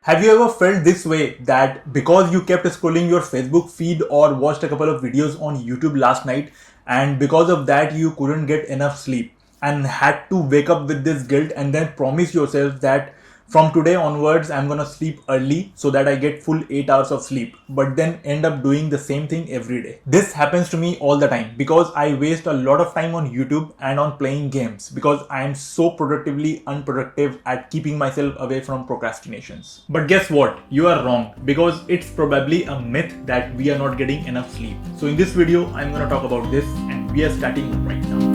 Have you ever felt this way that because you kept scrolling your Facebook feed or watched a couple of videos on YouTube last night and because of that you couldn't get enough sleep and had to wake up with this guilt and then promise yourself that from today onwards I'm gonna sleep early so that I get full 8 hours of sleep, but then end up doing the same thing every day? This happens to me all the time because I waste a lot of time on YouTube and on playing games because I am so productively unproductive at keeping myself away from procrastinations. But guess what? You are wrong, because it's probably a myth that we are not getting enough sleep. So in this video, I'm gonna talk about this and we are starting right now.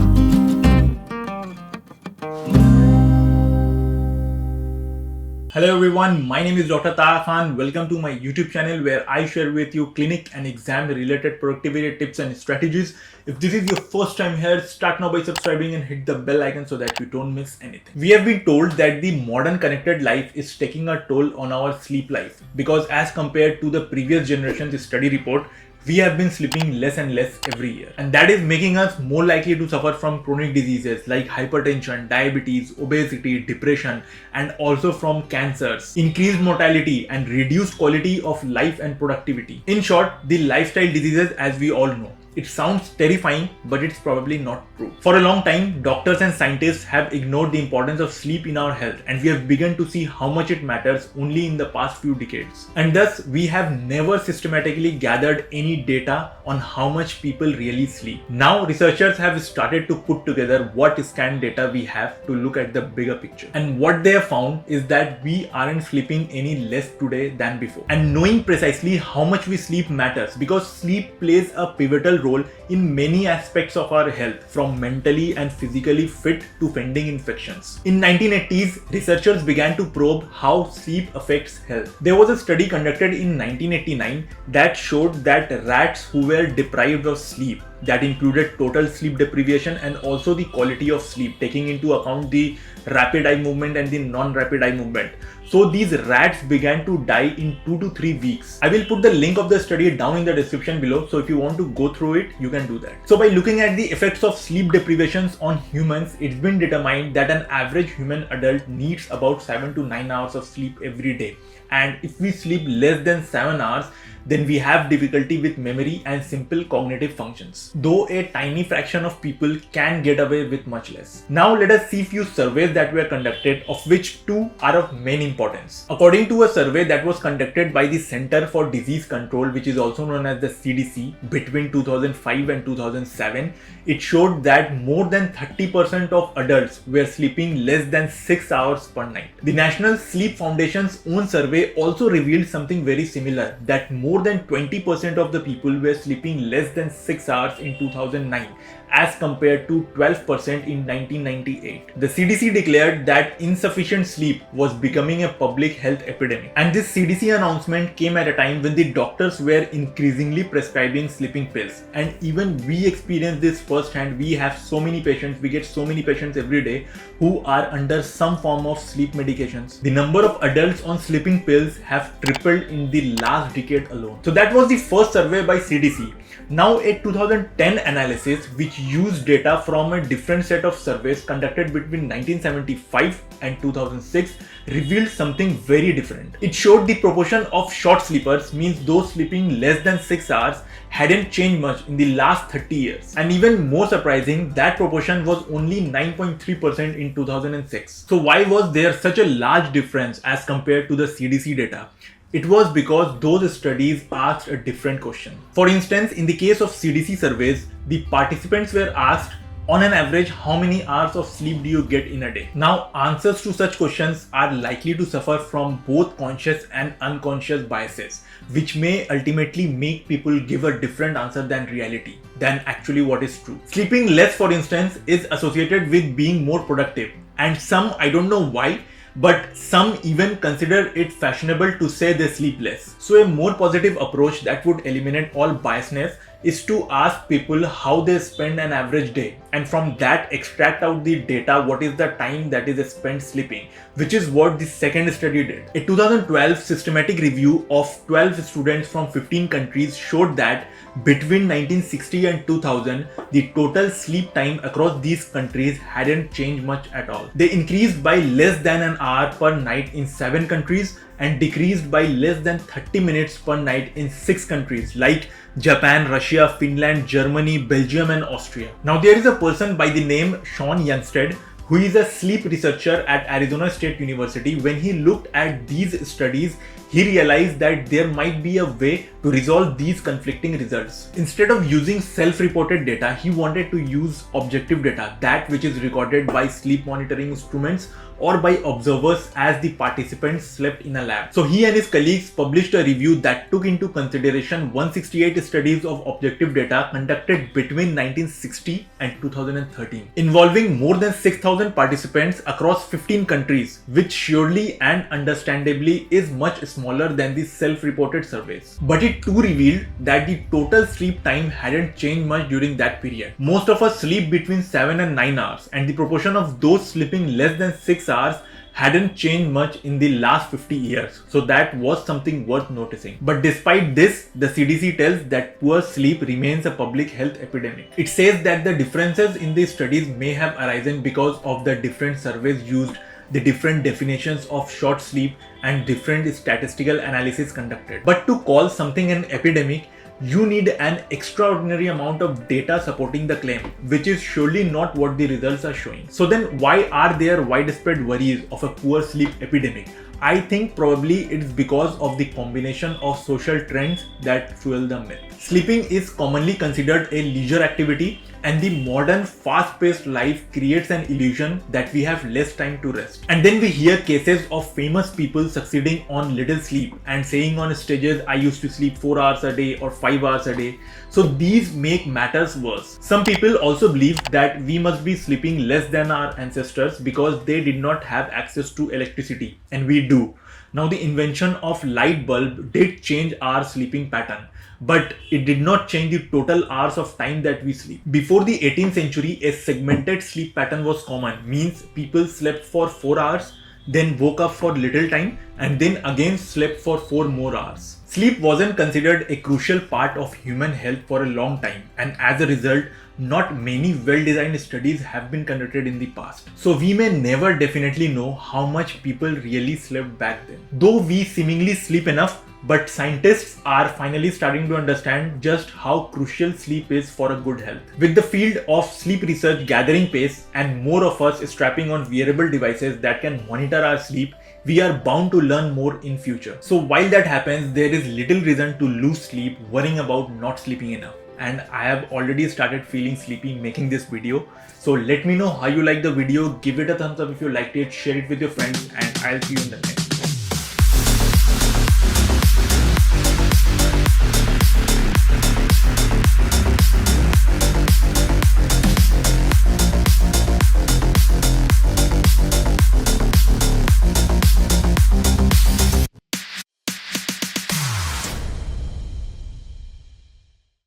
Hello everyone, my name is Dr. Taha Khan. Welcome to my YouTube channel where I share with you clinic and exam related productivity tips and strategies. If this is your first time here, start now by subscribing and hit the bell icon so that you don't miss anything. We have been told that the modern connected life is taking a toll on our sleep life because as compared to the previous generation's study report, we have been sleeping less and less every year, and that is making us more likely to suffer from chronic diseases like hypertension, diabetes, obesity, depression, and also from cancers, increased mortality, and reduced quality of life and productivity. In short, the lifestyle diseases, as we all know. It sounds terrifying, but it's probably not true. For a long time, doctors and scientists have ignored the importance of sleep in our health, and we have begun to see how much it matters only in the past few decades. And thus, we have never systematically gathered any data on how much people really sleep. Now, researchers have started to put together what scan data we have to look at the bigger picture. And what they have found is that we aren't sleeping any less today than before. And knowing precisely how much we sleep matters because sleep plays a pivotal role in many aspects of our health, from mentally and physically fit to fending infections. In 1980s, researchers began to probe how sleep affects health. There was a study conducted in 1989 that showed that rats who were deprived of sleep, that included total sleep deprivation and also the quality of sleep, taking into account the rapid eye movement and the non-rapid eye movement. So these rats began to die in 2 to 3 weeks. I will put the link of the study down in the description below, so if you want to go through it, you can do that. So by looking at the effects of sleep deprivations on humans, it's been determined that an average human adult needs about 7 to 9 hours of sleep every day. And if we sleep less than 7 hours, then we have difficulty with memory and simple cognitive functions, though a tiny fraction of people can get away with much less. Now let us see few surveys that were conducted, of which 2 are of main importance. According to a survey that was conducted by the Center for Disease Control, which is also known as the CDC, between 2005 and 2007, it showed that more than 30% of adults were sleeping less than 6 hours per night. The National Sleep Foundation's own survey also revealed something very similar, that more than 20% of the people were sleeping less than 6 hours in 2009 as compared to 12% in 1998. The CDC declared that insufficient sleep was becoming a public health epidemic. And this CDC announcement came at a time when the doctors were increasingly prescribing sleeping pills. And even we experience this firsthand. We have so many patients, we get so many patients every day who are under some form of sleep medications. The number of adults on sleeping pills have tripled in the last decade alone. So that was the first survey by CDC. Now a 2010 analysis which used data from a different set of surveys conducted between 1975 and 2006 revealed something very different. It showed the proportion of short sleepers, means those sleeping less than 6 hours, hadn't changed much in the last 30 years. And even more surprising, that proportion was only 9.3% in 2006. So why was there such a large difference as compared to the CDC data? It was because those studies asked a different question. For instance, in the case of CDC surveys, the participants were asked, on an average, how many hours of sleep do you get in a day? Now, answers to such questions are likely to suffer from both conscious and unconscious biases, which may ultimately make people give a different answer than reality, than actually what is true. Sleeping less, for instance, is associated with being more productive, and some, I don't know why, but some even consider it fashionable to say they sleep less. So a more positive approach that would eliminate all biasness is to ask people how they spend an average day, and from that extract out the data what is the time that is spent sleeping, which is what the second study did. A 2012 systematic review of 12 students from 15 countries showed that between 1960 and 2000, the total sleep time across these countries hadn't changed much at all. They increased by less than an hour per night in 7 countries and decreased by less than 30 minutes per night in 6 countries like Japan, Russia, Finland, Germany, Belgium and Austria. Now there is a person by the name Sean Youngsted who is a sleep researcher at Arizona State University. When he looked at these studies, he realized that there might be a way to resolve these conflicting results. Instead of using self-reported data, he wanted to use objective data, that which is recorded by sleep monitoring instruments or by observers as the participants slept in a lab. So he and his colleagues published a review that took into consideration 168 studies of objective data conducted between 1960 and 2013, involving more than 6,000 participants across 15 countries, which surely and understandably is much smaller than the self-reported surveys. But it too revealed that the total sleep time hadn't changed much during that period. Most of us sleep between 7 and 9 hours, and the proportion of those sleeping less than 6 hours hadn't changed much in the last 50 years. So that was something worth noticing. But despite this, the CDC tells that poor sleep remains a public health epidemic. It says that the differences in the studies may have arisen because of the different surveys used, the different definitions of short sleep and different statistical analysis conducted. But to call something an epidemic, you need an extraordinary amount of data supporting the claim, which is surely not what the results are showing. So then why are there widespread worries of a poor sleep epidemic? I think probably it's because of the combination of social trends that fuel the myth. Sleeping is commonly considered a leisure activity, and the modern fast-paced life creates an illusion that we have less time to rest. And then we hear cases of famous people succeeding on little sleep and saying on stages, I used to sleep 4 hours a day or 5 hours a day. So these make matters worse. Some people also believe that we must be sleeping less than our ancestors because they did not have access to electricity, and we do. Now the invention of light bulb did change our sleeping pattern, but it did not change the total hours of time that we sleep. Before the 18th century, a segmented sleep pattern was common, means people slept for 4 hours, then woke up for little time, and then again slept for 4 more hours. Sleep wasn't considered a crucial part of human health for a long time, and as a result, not many well-designed studies have been conducted in the past. So we may never definitely know how much people really slept back then. Though we seemingly sleep enough, but scientists are finally starting to understand just how crucial sleep is for a good health. With the field of sleep research gathering pace and more of us strapping on wearable devices that can monitor our sleep, we are bound to learn more in future. So while that happens, there is little reason to lose sleep worrying about not sleeping enough. And I have already started feeling sleepy making this video. So let me know how you like the video. Give it a thumbs up if you liked it, share it with your friends, and I'll see you in the next.